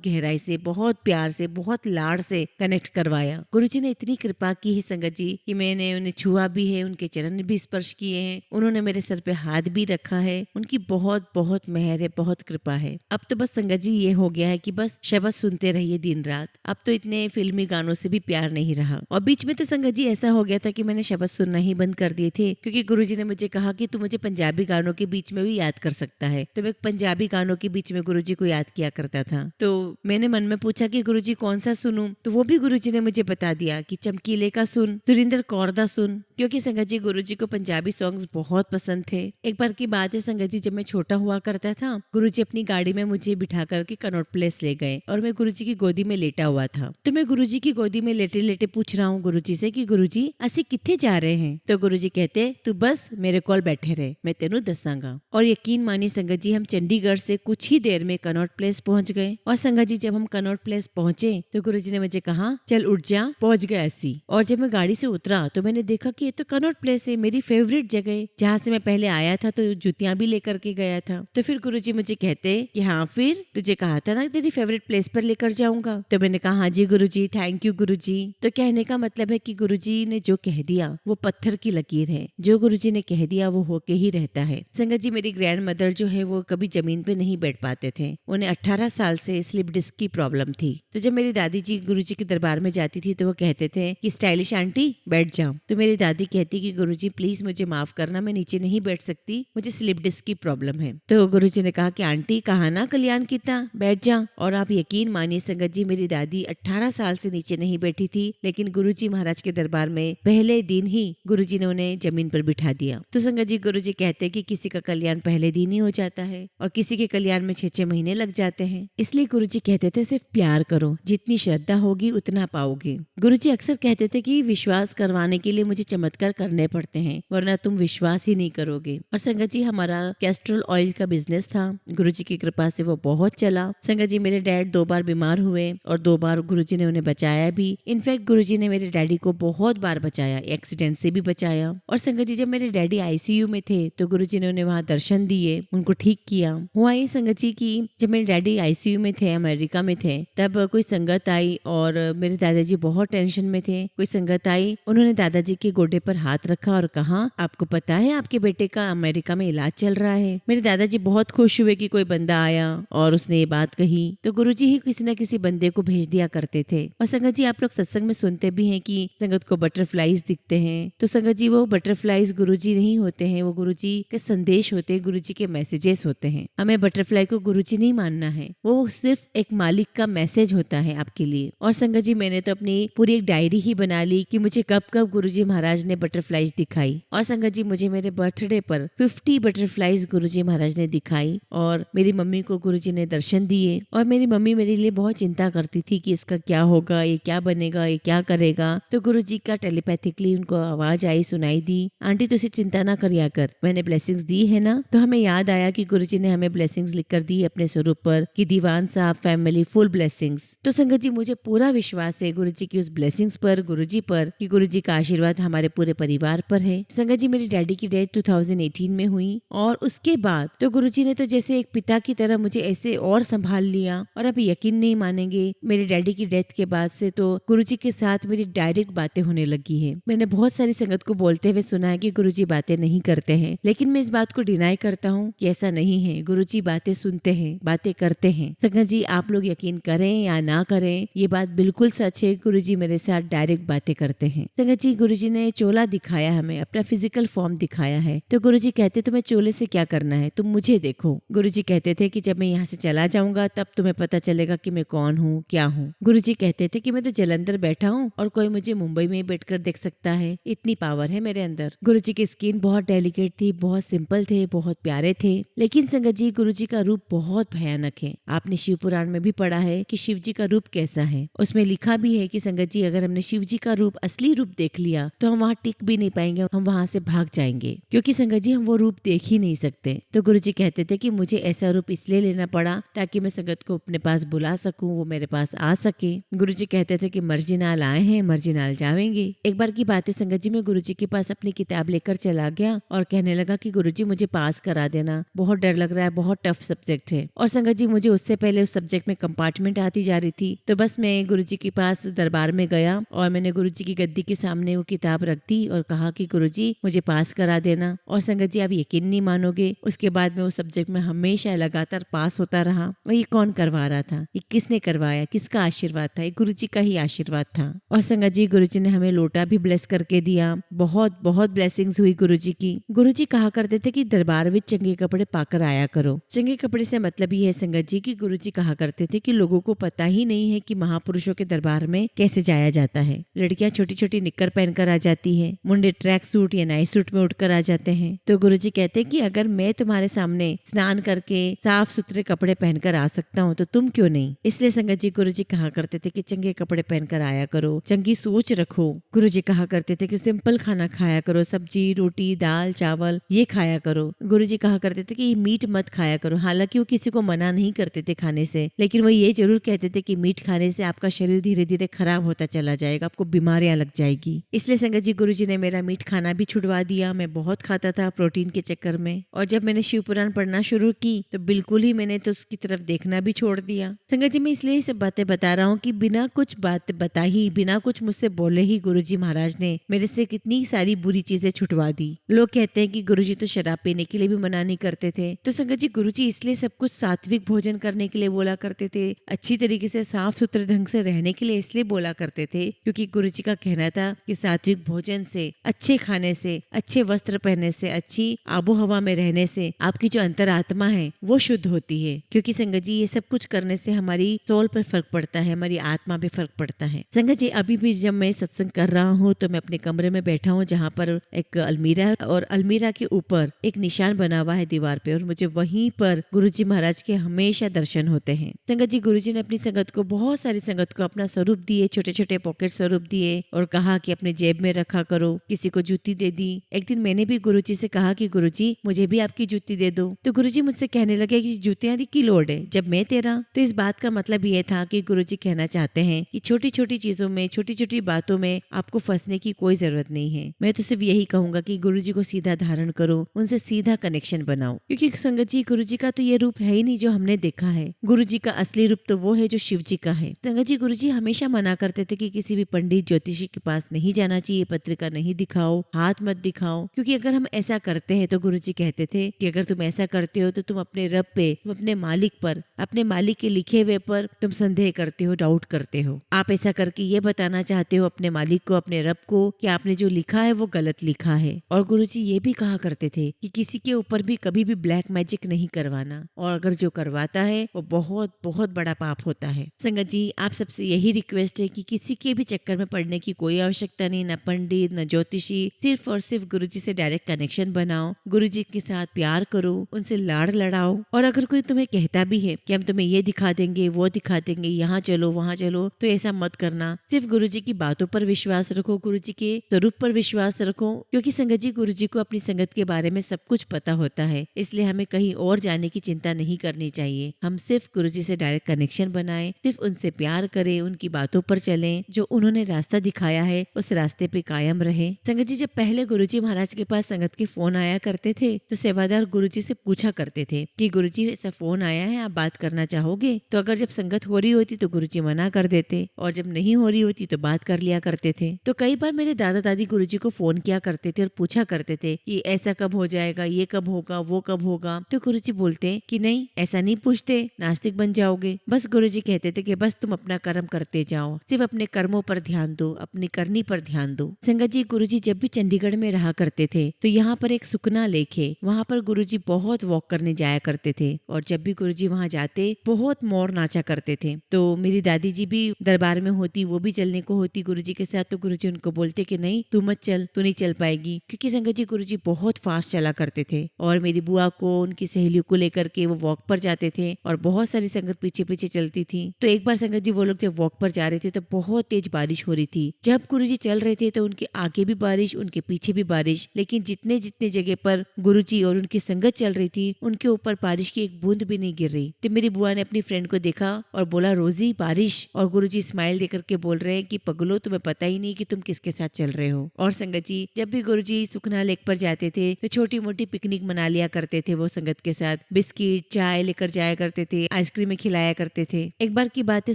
गहराई से, बहुत प्यार से, बहुत लाड़ से कनेक्ट करवाया। गुरुजी ने इतनी कृपा की है संगत जी कि मैंने उन्हें छुआ भी है, उनके चरण भी स्पर्श किए हैं, उन्होंने मेरे सर पे हाथ भी रखा है। उनकी बहुत बहुत मेहर है, बहुत कृपा है। अब तो बस संगत जी ये हो गया है कि बस शब्द सुनते रहिए दिन रात। अब तो इतने फिल्मी गानों से भी प्यार नहीं रहा। और बीच में तो संगत जी ऐसा हो गया था कि मैंने शब्द सुनना ही बंद कर दिए थे, क्योंकि गुरुजी ने मुझे कहा कि तू मुझे पंजाबी गानों के बीच में भी याद कर सकता है। तो मैं पंजाबी गानों के बीच में गुरुजी को याद किया करता था। तो मैंने मन में पूछा कि गुरुजी कौन सा सुनूं, तो वो भी गुरुजी ने मुझे बता दिया कि चमकीले का सुन, सुरिंदर कौर दा सुन, क्योंकि संगत जी गुरुजी को पंजाबी सॉन्ग्स बहुत पसंद थे। एक बार की बात है संगत जी, जब मैं छोटा हुआ करता था, गुरुजी अपनी गाड़ी में मुझे बिठा करके कनॉट प्लेस ले गए और मैं गुरुजी की गोदी में लेटा हुआ था। तो मैं गुरुजी की गोदी में लेटे लेटे पूछ रहा हूँ गुरुजी से कि गुरुजी असी किथे जा रहे हैं। तो गुरुजी कहते तू बस मेरे कोल बैठे रहे, मैं तेनू दसांगा। और यकीन मानी संगत जी, हम चंडीगढ़ से कुछ ही देर में कनॉट प्लेस पहुंच गए। और संगत जी, जब हम कनॉट प्लेस पहुंचे तो गुरुजी ने मुझे कहा चल उठ जा, पहुंच गए ऐसी। और जब मैं गाड़ी से उतरा तो मैंने देखा कि ये तो कनॉट प्लेस है, मेरी फेवरेट जगह, जहाँ से मैं पहले आया था, तो जूतियां भी लेकर के गया था। तो फिर गुरुजी मुझे कहते कि हाँ फिर तुझे कहा था ना तेरी फेवरेट प्लेस पर लेकर जाऊंगा। तो मैंने कहा हाँ जी गुरुजी, थैंक यू गुरुजी। तो कहने का मतलब है कि गुरुजी ने जो कह दिया वो पत्थर की लकीर है, जो गुरुजी ने कह दिया वो होके ही रहता है। संगत जी, मेरी ग्रैंड मदर जो है वो कभी जमीन पे नहीं बैठ पाते थे, उन्हें 18 साल से स्लिप डिस्क की प्रॉब्लम थी। तो जब मेरी दादी जी गुरुजी के दरबार में जाती थी तो वो कहते थे कि स्टाइलिश आंटी बैठ जाओ। तो मेरी दादी कहती कि गुरुजी प्लीज मुझे माफ करना, मैं नीचे नहीं बैठ सकती, मुझे स्लिप डिस्क की प्रॉब्लम है। तो गुरुजी ने कहा कि आंटी कहा ना कल्याण कितना, बैठ जा। और आप यकीन मानिए संगत जी, मेरी दादी 18 साल से नीचे नहीं बैठी थी, लेकिन गुरुजी महाराज के दरबार में पहले दिन ही गुरुजी ने उन्हें जमीन पर बिठा दिया। तो संगत जी, गुरुजी कहते कि किसी का कल्याण पहले दिन ही हो जाता है और किसी के कल्याण में 6-6 महीने लग जाते हैं। इसलिए गुरुजी कहते थे सिर्फ प्यार करो, जितनी श्रद्धा होगी उतना पाओगे। गुरुजी अक्सर कहते थे कि विश्वास करवाने के लिए मुझे चमत्कार करने पड़ते हैं, वरना तुम विश्वास ही नहीं करोगे। और संगत जी, हमारा कैस्ट्रोल ऑयल का बिजनेस था, गुरुजी की कृपा से वो बहुत चला। संगत जी, मेरे डैड 2 बार बीमार हुए और 2 बार गुरुजी ने उन्हें बचाया भी। इनफैक्ट गुरुजी ने मेरे डैडी को बहुत बार बचाया, एक्सीडेंट से भी बचाया। और संगत जी, जब मेरे डैडी आईसीयू में थे तो गुरुजी ने उन्हें वहां दर्शन दिए, उनको ठीक किया। हुआ ये संगत जी की जब मेरे डैडी आईसीयू में थे, अमेरिका में थे, तब कोई संगत आई और मेरे दादाजी बहुत टेंशन में थे। कोई संगत आई, उन्होंने दादाजी के गोडे पर हाथ रखा और कहा आपको पता है आपके बेटे का अमेरिका में इलाज चल रहा है। मेरे दादाजी बहुत खुश हुए कि कोई बंदा आया और उसने ये बात कही। तो गुरुजी ही किसी न किसी बंदे को भेज दिया करते थे। और संगत जी, आप लोग सत्संग में सुनते भी हैं कि संगत को बटरफ्लाईज दिखते हैं। तो संगत जी, वो बटरफ्लाईज गुरुजी नहीं होते हैं, वो गुरुजी के संदेश होते हैं, गुरुजी के मैसेजेस होते हैं। हमें बटरफ्लाई को गुरुजी नहीं मानना है, वो सिर्फ एक मालिक का मैसेज होता है आपके लिए। और संगत जी, मैंने तो अपनी पूरी एक डायरी ही बना ली कि मुझे कब कब गुरुजी महाराज ने बटरफ्लाईज दिखाई। और संगत जी, मुझे मेरे बर्थडे पर 50 बटरफ्लाईज गुरुजी महाराज ने दिखाई और मेरी मम्मी को गुरुजी ने दर्शन दिए। और मेरी मम्मी मेरे लिए बहुत चिंता करती थी कि इसका क्या होगा, ये क्या बनेगा, ये क्या करेगा। तो गुरुजी का टेलीपैथिकली उनको आवाज आई, सुनाई दी, आंटी तुझे चिंता ना करिया कर, मैंने ब्लेसिंग्स दी है ना। तो हमें याद आया कि गुरुजी ने हमें ब्लेसिंग्स लिख कर दी अपने स्वरूप पर कि दीवान साहब फैमिली फुल ब्लेसिंग्स। तो संगत जी, मुझे पूरा विश्वास है गुरुजी की उस ब्लेसिंग्स पर, गुरुजी पर, कि गुरुजी का आशीर्वाद हमारे पूरे परिवार पर है। संगत जी, मेरी डैडी की डेथ 2018 में हुई और उसके बाद तो गुरुजी ने तो जैसे एक पिता की तरह मुझे ऐसे और संभाल लिया। और आप यकीन नहीं मानेंगे, मेरे डैडी की डेथ के बाद से तो गुरुजी के साथ मेरी डायरेक्ट बातें होने लगी है। मैंने बहुत सारी संगत को बोलते हुए सुना है कि गुरुजी बातें नहीं करते हैं, लेकिन मैं इस बात को डिनाई करता हूँ कि ऐसा नहीं है। गुरुजी बातें सुनते हैं, बातें करते हैं। संगत जी, आप लोग यकीन करें या ना करें, ये बात बिल्कुल सच है, गुरुजी मेरे साथ डायरेक्ट बातें करते हैं। संगत जी, गुरुजी ने चोला दिखाया, हमें अपना फिजिकल फॉर्म दिखाया है। तो गुरुजी कहते तुम्हें चोले से क्या करना है, तुम मुझे देखो। गुरुजी कहते थे कि जब मैं यहाँ से चला जाऊंगा तब तुम्हें पता चलेगा कि मैं कौन हूँ, क्या हूँ। गुरुजी कहते थे कि मैं तो जलंधर बैठा हूँ और कोई मुझे मुंबई में बैठकर देख सकता है, इतनी पावर है मेरे अंदर। गुरुजी की स्किन बहुत डेलिकेट थी, बहुत सिंपल थे, बहुत प्यारे थे। लेकिन संगत जी गुरुजी का रूप बहुत भयानक है। आपने शिव पुराण में भी पढ़ा है कि शिव जी का रूप कैसा है। उसमें लिखा भी है कि संगत जी अगर हमने शिव जी का रूप, असली रूप देख लिया तो हम वहाँ टिक भी नहीं पाएंगे, हम वहाँ से भाग जाएंगे, क्योंकि संगत जी हम वो रूप देख ही नहीं सकते। तो गुरुजी कहते थे कि मुझे ऐसा रूप इसलिए लेना पड़ा ताकि मैं संगत को अपने पास बुला सकूं, वो मेरे पास आ सके। गुरुजी कहते थे कि मर्जी नाल आए हैं, मर्जी नाल जावेंगे। एक बार की बात है, संगत जी मैं गुरुजी के पास अपनी किताब लेकर चला गया और कहने लगा कि गुरुजी मुझे पास करा देना, बहुत डर लग रहा है, बहुत टफ सब्जेक्ट है। और संगत जी मुझे उससे पहले उस सब्जेक्ट में कंपार्टमेंट आती जा रही थी। तो बस मैं गुरुजी के पास दरबार में गया और मैंने गुरुजी की गद्दी के सामने वो किताब रख दी और कहा कि गुरुजी मुझे पास करा देना। और संगत जी आप यकीन नहीं मानोगे, उसके बाद में उस सब्जेक्ट में हमेशा लगातार पास होता रहा। और ये कौन करवा रहा था, ये किसने करवाया, किसका आशीर्वाद था? ये गुरुजी का ही आशीर्वाद था। और संगत जी गुरुजी ने हमें लोटा भी ब्लेस करके दिया, बहुत बहुत ब्लेसिंग्स हुई गुरुजी की। गुरुजी कहा करते थे कि दरबार में चंगे कपड़े पाकर आया करो। चंगे कपड़े से मतलब ये है संगत जी की गुरुजी कहा करते थे कि लोगों को पता ही नहीं है कि महापुरुषों के दरबार में कैसे जाया जाता है। लड़कियां छोटी छोटी निक्कर पहनकर आ जाती है, मुंडे ट्रैक सूट या नाइट सूट में उठकर आ जाते हैं। तो गुरुजी कहते हैं कि अगर मैं तुम्हारे सामने स्नान करके साफ सुथरे कपड़े पहनकर आ सकता हूँ तो तुम क्यों नहीं। इसलिए संगत जी गुरुजी कहा करते थे कि चंगे कपड़े पहनकर आया करो, चंगी सोच रखो। गुरुजी कहा करते थे कि सिंपल खाना खाया करो, सब्जी रोटी दाल चावल ये खाया करो। गुरुजी कहा करते थे कि मीट मत खाया करो। हालांकि वो किसी को मना नहीं करते थे खाने से, लेकिन वो ये जरूर कहते थे कि मीट खाने से आपका शरीर धीरे धीरे खराब होता चला जाएगा, आपको बीमारियां लग जाएगी। इसलिए संगत जी गुरुजी ने मेरा मीट खाना भी छुड़वा दिया। मैं बहुत खाता था प्रोटीन के चक्कर में। और जब मैंने शिव पुराण पढ़ना शुरू की तो बिल्कुल ही मैंने तो उसकी तरफ देखना भी छोड़ दिया। संगत जी मैं इसलिए ये सब बातें बता रहा हूँ कि बिना कुछ बात बताई, बिना कुछ मुझसे बोले ही गुरुजी महाराज ने मेरे से कितनी सारी बुरी चीजें छुटवा दी। लोग कहते हैं कि गुरुजी तो शराब पीने के लिए भी मना नहीं करते थे। तो संगत जी गुरुजी इसलिए सब कुछ सात्विक भोजन करने के लिए बोला करते थे, अच्छी तरीके से साफ सुथरे ढंग से रहने के लिए इसलिए बोला करते थे, क्योंकि गुरुजी का कहना था कि सात्विक भोजन से, अच्छे खाने से, अच्छे वस्त्र पहनने से, अच्छी आबो हवा में रहने से आपकी जो अंतरात्मा है वो शुद्ध होती है। क्योंकि संगत जी ये सब कुछ करने से हमारी सोल पर फर्क पड़ता है, हमारी आत्मा पे फर्क पड़ता है। संगत जी अभी भी जब मैं सत्संग कर रहा हूँ तो मैं अपने कमरे में बैठा हूँ जहाँ पर एक अलमीरा है और अलमीरा के ऊपर एक निशान बना हुआ है दीवार पे, और मुझे वहीं पर गुरुजी महाराज के हमेशा दर्शन होते हैं। संगत जी गुरुजी ने अपनी संगत को, बहुत सारी संगत को अपना स्वरूप दिए, छोटे छोटे पॉकेट स्वरूप दिए और कहा कि अपने जेब में रखा करो। किसी को जूती दे दी। एक दिन मैंने भी गुरुजी से कहा कि गुरुजी मुझे भी आपकी जूती दे दो। तो गुरुजी मुझसे कहने लगे कि जूतियां की लोड है जब मैं तेरा। तो इस बात का मतलब ये था कि गुरुजी कहना चाहते हैं कि छोटी छोटी चीजों में, छोटी छोटी बातों में आपको फंसने की कोई जरूरत नहीं है। मैं तो सिर्फ यही कहूंगा कि गुरुजी को सीधा धारण करो, उनसे सीधा कनेक्शन बनाओ। क्योंकि संगत जी गुरुजी का तो ये रूप है ही नहीं जो हमने देखा है। गुरुजी का असली रूप तो वो है जो शिव जी का है। संगत जी गुरुजी हमेशा मना करते थे कि किसी भी पंडित ज्योतिषी के पास नहीं जाना चाहिए, पत्रिका नहीं दिखाओ, हाथ मत दिखाओ। क्योंकि अगर हम ऐसा करते हैं तो गुरुजी कहते थे कि अगर तुम ऐसा करते हो तो तुम अपने रब पे, तुम अपने मालिक पर, अपने मालिक के लिखे हुए पर तुम संदेह करते हो, डाउट करते हो। आप ऐसा करके ये बताना चाहते हो अपने मालिक को, अपने रब को कि आपने जो लिखा है वो गलत लिखा है। और गुरुजी ये भी कहा करते थे कि किसी के ऊपर भी कभी भी ब्लैक मैजिक नहीं करवाना, और अगर जो करवाता है वो बहुत बहुत बड़ा पाप होता है। संगत जी आप सबसे यही रिक्वेस्ट है कि किसी के भी चक्कर में पड़ने की कोई आवश्यकता नहीं, न पंडित न ज्योतिषी, सिर्फ और सिर्फ गुरुजी से डायरेक्ट कनेक्शन बनाओ, गुरुजी के साथ प्यार करो, उनसे लाड़ लड़ाओ। और अगर कोई तुम्हें कहता भी है कि हम तुम्हें ये दिखा देंगे, वो दिखा देंगे, यहाँ चलो वहाँ चलो, तो ऐसा मत करना। सिर्फ गुरुजी की बातों पर विश्वास रखो, गुरुजी के स्वरूप पर विश्वास रखो। क्योंकि संगत जी गुरुजी को अपनी संगत के बारे में सब कुछ पता होता है, इसलिए हमें कहीं और जाने की चिंता नहीं करनी चाहिए। हम सिर्फ गुरुजी से डायरेक्ट कनेक्शन बनाएं, सिर्फ उनसे प्यार करें, उनकी बातों पर चलें, जो उन्होंने रास्ता दिखाया है उस रास्ते पे कायम रहे। संगत जी जब पहले गुरुजी महाराज के पास संगत के फोन आया करते थे तो सेवादार गुरुजी से पूछा करते थे कि गुरुजी ऐसा फोन आया है, आप बात करना चाहोगे? तो अगर जब संगत हो रही होती तो गुरुजी मना कर देते, और जब नहीं हो रही होती तो बात कर लिया करते थे। तो कई बार मेरे दादा दादी गुरुजी को फोन किया करते थे और पूछा करते थे कि ऐसा कब हो जाएगा, ये कब होगा, वो कब होगा। तो गुरुजी बोलते कि नहीं, ऐसा नहीं पूछते, नास्तिक बन जाओगे। बस गुरुजी कहते थे कि बस तुम अपना कर्म करते जाओ, सिर्फ अपने कर्मों पर ध्यान दो, अपनी करनी पर ध्यान दो। संगत जी, गुरुजी जब भी चंडीगढ़ में रहा करते थे तो यहाँ पर एक सुकना लेक है, वहाँ पर गुरुजी बहुत वॉक करने जाया करते थे और जब भी गुरुजी वहाँ जाते बहुत मोर नाचा करते थे। तो मेरी दादी जी भी दरबार में होती, वो भी चलने को होती गुरुजी के साथ, तो गुरुजी उनको बोलते कि नहीं तू मत चल, तू नहीं चल पाएगी, क्योंकि संगत जी गुरुजी बहुत फास्ट चला करते थे और मेरी बुआ को उनकी सहेलियों को लेकर के वो वॉक पर जाते थे और बहुत सारी संगत पीछे पीछे चलती थी। तो एक बार संगत जी वो लोग जब वॉक पर जा रहे थे तो बहुत तेज बारिश हो रही थी। जब गुरुजी चल रहे थे तो उनके आगे भी बारिश, उनके पीछे भी बारिश, लेकिन जितने जितने जगह पर गुरुजी और उनकी संगत चल रही थी उनके ऊपर बारिश की एक बूंद भी नहीं गिर रही। तो मेरी बुआ ने अपनी फ्रेंड को देखा और बोला रोजी बारिश, और गुरुजी स्माइल देकर के बोल रहे हैं कि पगलो तुम्हें पता ही नहीं कि तुम किसके साथ चल रहे हो। और संगत जी जब भी गुरुजी सुखना लेक पर जाते थे तो छोटी मोटी पिकनिक मना लिया करते थे, वो संगत के साथ बिस्किट चाय लेकर जाया करते थे, आइसक्रीम खिलाया करते थे। एक बार की बात है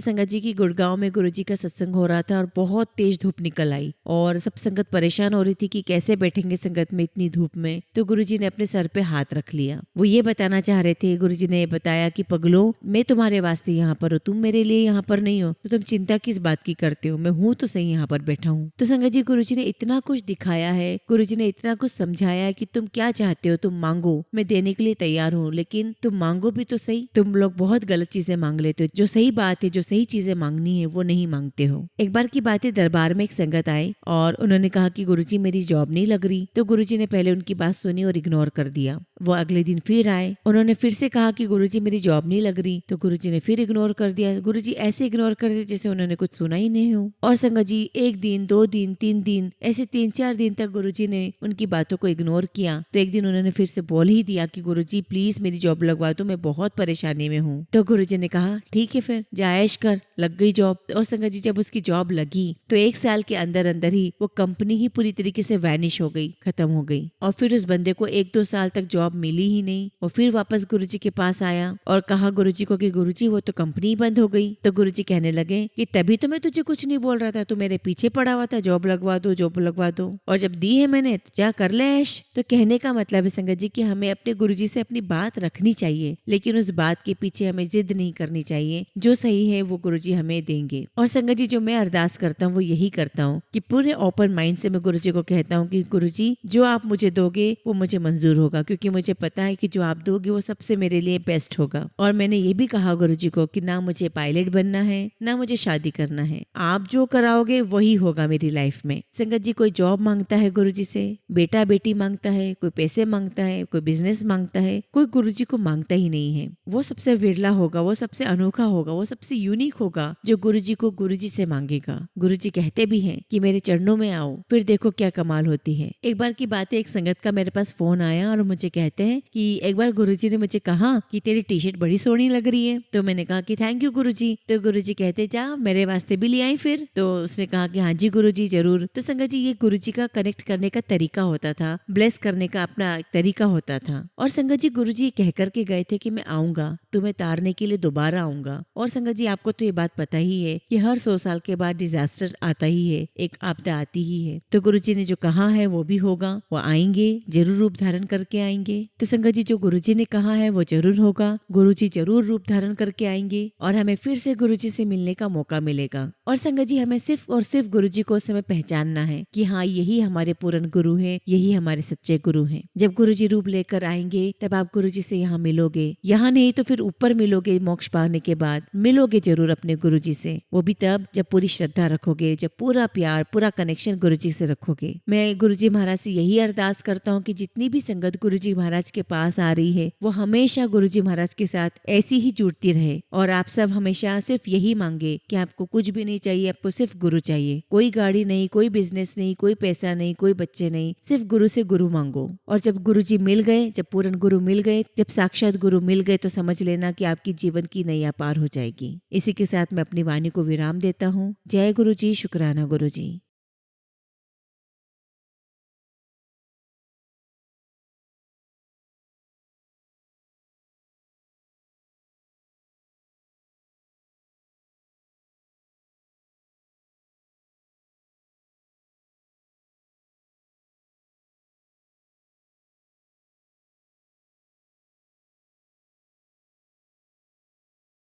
संगत जी की गुड़गांव में गुरुजी का सत्संग हो रहा था और बहुत तेज धूप निकल आई और सब संगत परेशान हो रही थी कि कैसे बैठेंगे संगत में इतनी धूप में। तो गुरुजी ने अपने सर पे हाथ रख लिया। वो ये बताना चाह रहे थे, गुरुजी ने बताया कि पगलो मैं तुम्हारे वास्ते यहाँ पर हूँ, तुम मेरे लिए यहाँ पर नहीं हो, तो तुम चिंता किस बात की करते हो, मैं हूँ तो सही यहाँ पर बैठा हूँ। तो संगत जी गुरुजी ने इतना कुछ दिखाया है, गुरुजी ने इतना कुछ समझाया है कि तुम क्या चाहते हो तुम मांगो, मैं देने के लिए तैयार हूँ, लेकिन तुम मांगो भी तो सही। तुम लोग बहुत गलत चीजें मांग लेते हो, जो सही बात है, जो सही चीजें मांगनी है वो नहीं मांगते हो। एक बार की बात है दरबार में एक संगत आए और उन्होंने कहा कि गुरुजी मेरी जॉब नहीं लग रही। तो गुरुजी ने पहले उनकी बात सुनी और इग्नोर कर दिया। वो अगले दिन फिर आए, उन्होंने फिर से कहा कि गुरुजी मेरी जॉब नहीं लग रही। तो गुरुजी ने फिर इग्नोर कर दिया। गुरुजी ऐसे इग्नोर कर दिया जैसे उन्होंने कुछ सुना ही नहीं हो। और संगत जी 1 दिन 2 दिन 3 दिन ऐसे 3-4 दिन तक गुरुजी ने उनकी बातों को इग्नोर किया। तो एक दिन उन्होंने फिर से बोल ही दिया कि गुरुजी प्लीज मेरी जॉब लगवा दो, मैं बहुत परेशानी में हूँ। तो गुरुजी ने कहा ठीक है फिर जायश कर, लग गई जॉब। और संगत जी जब उसकी जॉब लगी तो 1 साल के अंदर अंदर ही वो कंपनी ही पूरी तरीके से वैनिश हो गई, खत्म हो गई। और फिर उस बंदे को 1-2 साल तक जॉब मिली ही नहीं। और फिर वापस गुरुजी के पास आया और कहा गुरुजी को कि गुरुजी वो तो कंपनी बंद हो गई। तो गुरुजी कहने लगे कि तभी तो मैं तुझे कुछ नहीं बोल रहा था, तू मेरे पीछे पड़ा हुआ था, जॉब लगवा दो जॉब लगवा दो, और जब दी है मैंने तो जा कर ले ऐश। तो कहने का मतलब है संगत जी कि हमें अपने गुरुजी से अपनी बात रखनी चाहिए, लेकिन उस बात के पीछे हमें जिद नहीं करनी चाहिए। जो सही है वो गुरुजी हमें देंगे। और संगत जी जो मैं अरदास करता हूँ वो यही करता हूँ कि पूरे ओपन माइंड से मैं गुरुजी को कहता हूँ कि गुरुजी जो आप मुझे दोगे वो मुझे मंजूर होगा, क्योंकि मुझे पता है कि जो आप दोगे वो सबसे मेरे लिए बेस्ट होगा। और मैंने ये भी कहा गुरुजी को कि ना मुझे पायलट बनना है ना मुझे शादी करना है, आप जो कराओगे वही होगा मेरी लाइफ में। संगत जी कोई जॉब मांगता है गुरुजी से, बेटा बेटी मांगता है, कोई पैसे मांगता है, कोई बिजनेस मांगता है, कोई गुरुजी को मांगता ही नहीं है। वो सबसे विरला होगा, वो सबसे अनोखा होगा, वो सबसे यूनिक होगा जो गुरुजी को गुरुजी से मांगेगा। गुरुजी कहते भी हैं कि मेरे चरणों में आओ, फिर देखो क्या कमाल होती है। एक बार की बात है, एक संगत का मेरे पास फोन आया और मुझे कहते हैं कि एक बार गुरुजी ने मुझे कहा कि तेरी टी शर्ट बड़ी सोहनी लग रही है। तो मैंने कहा कि थैंक यू गुरुजी। तो गुरुजी कहते जा मेरे वास्ते भी ले आई फिर। तो उसने कहा कि हाँ जी गुरुजी जरूर। तो संगत जी ये गुरुजी का कनेक्ट करने का तरीका होता था, ब्लेस करने का अपना तरीका होता था। और संगत जी गुरुजी कह करके गए थे कि मैं आऊंगा, तुम्हें तारने के लिए दोबारा आऊंगा। और संगत जी आपको तो ये बात पता ही है कि हर 100 साल के बाद डिजास्टर आता ही है, एक आपदा आती ही है। तो गुरुजी ने जो कहा है वो भी होगा, वो आएंगे, जरूर रूप धारण करके आएंगे। तो संगत जी जो गुरुजी ने कहा है वो जरूर होगा, गुरुजी जरूर रूप धारण करके आएंगे और हमें फिर से गुरुजी से मिलने का मौका मिलेगा। और संगत जी हमें सिर्फ और सिर्फ गुरुजी को उस समय पहचानना है कि हाँ यही हमारे पूर्ण गुरु है, यही हमारे सच्चे गुरु हैं। जब गुरुजी रूप लेकर आएंगे तब आप गुरुजी से यहाँ मिलोगे, यहाँ नहीं तो फिर ऊपर मिलोगे, मोक्ष पाने के बाद मिलोगे जरूर अपने गुरुजी से। वो भी तब जब पूरी श्रद्धा रखोगे, जब पूरा प्यार पूरा कनेक्शन गुरुजी से रखोगे। मैं गुरुजी महाराज से यही अरदास करता हूँ कि जितनी भी संगत गुरुजी महाराज के पास आ रही है वो हमेशा गुरुजी महाराज के साथ ऐसी ही जुड़ती रहे। और आप सब हमेशा सिर्फ यही मांगे कि आपको कुछ भी नहीं चाहिए, आपको सिर्फ गुरु चाहिए। कोई गाड़ी नहीं, कोई बिजनेस नहीं, कोई पैसा नहीं, कोई बच्चे नहीं, सिर्फ गुरु से गुरु मांगो। और जब गुरुजी मिल गए, जब पूर्ण गुरु मिल गए, जब साक्षात गुरु मिल गए तो समझ लेना कि आपकी जीवन की नैया पार हो जाएगी। इसी के साथ मैं अपनी वाणी को विराम देता हूँ। जय गुरु जी, शुक्राना गुरु जी।